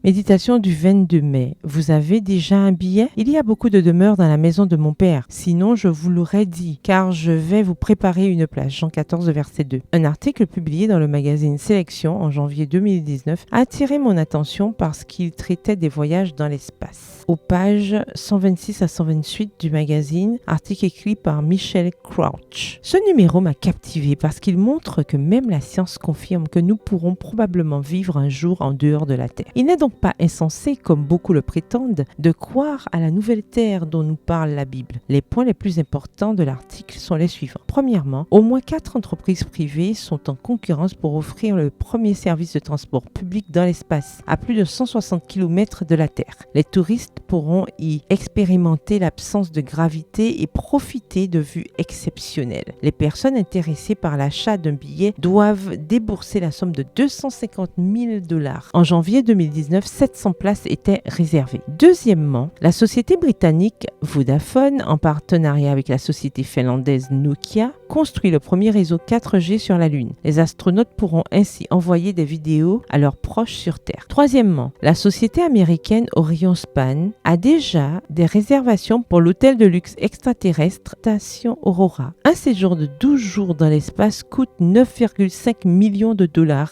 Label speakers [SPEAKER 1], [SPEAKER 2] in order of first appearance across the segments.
[SPEAKER 1] Méditation du 22 mai. Vous avez déjà un billet? Il y a beaucoup de demeures dans la maison de mon père. Sinon, je vous l'aurais dit, car je vais vous préparer une place. Jean 14, verset 2. Un article publié dans le magazine Sélection en janvier 2019 a attiré mon attention parce qu'il traitait des voyages dans l'espace. Aux pages 126 à 128 du magazine, article écrit par Michel Crouch. Ce numéro m'a captivé parce qu'il montre que même la science confirme que nous pourrons probablement vivre un jour en dehors de la Terre. Il n'est donc pas insensé, comme beaucoup le prétendent, de croire à la nouvelle terre dont nous parle la Bible. Les points les plus importants de l'article sont les suivants. Premièrement, au moins 4 entreprises privées sont en concurrence pour offrir le premier service de transport public dans l'espace, à plus de 160 km de la Terre. Les touristes pourront y expérimenter l'absence de gravité et profiter de vues exceptionnelles. Les personnes intéressées par l'achat d'un billet doivent débourser la somme de $250,000. En janvier 2019, 700 places étaient réservées. Deuxièmement, la société britannique Vodafone, en partenariat avec la société finlandaise Nokia, construit le premier réseau 4G sur la Lune. Les astronautes pourront ainsi envoyer des vidéos à leurs proches sur Terre. Troisièmement, la société américaine Orion Span a déjà des réservations pour l'hôtel de luxe extraterrestre Station Aurora. Un séjour de 12 jours dans l'espace coûte $9,5 millions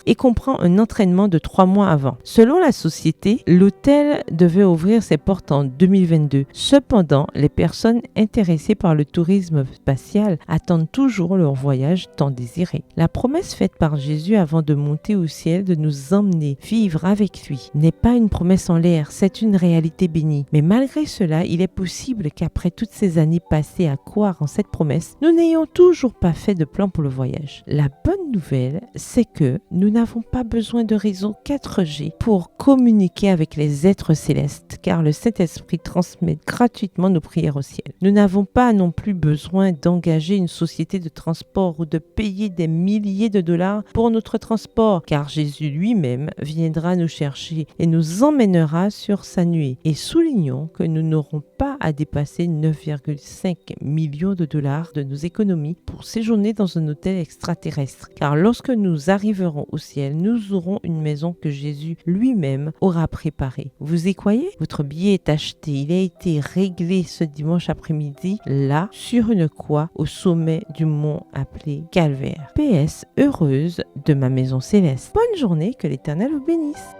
[SPEAKER 1] et comprend un entraînement de 3 mois avant. Selon la société, l'hôtel devait ouvrir ses portes en 2022. Cependant, les personnes intéressées par le tourisme spatial attendent toujours leur voyage tant désiré. La promesse faite par Jésus avant de monter au ciel de nous emmener vivre avec lui n'est pas une promesse en l'air, c'est une réalité bénie. Mais malgré cela, il est possible qu'après toutes ces années passées à croire en cette promesse, nous n'ayons toujours pas fait de plan pour le voyage. La bonne nouvelle, c'est que nous n'avons pas besoin de réseau 4G pour communiquer avec les êtres célestes, car le Saint-Esprit transmet gratuitement nos prières au ciel. Nous n'avons pas non plus besoin d'engager une société de transport ou de payer des milliers de dollars pour notre transport, car Jésus lui-même viendra nous chercher et nous emmènera sur sa nuée. Et soulignons que nous n'aurons pas à dépasser $9,5 millions de nos économies pour séjourner dans un hôtel extraterrestre, car lorsque nous arriverons au ciel, nous aurons une maison que Jésus lui-même aura préparée. Vous y croyez? Votre billet est acheté. Il a été réglé ce dimanche après-midi, là, sur une croix, au sommet du mont appelé Calvaire. PS, heureuse de ma maison céleste. Bonne journée, que l'Éternel vous bénisse.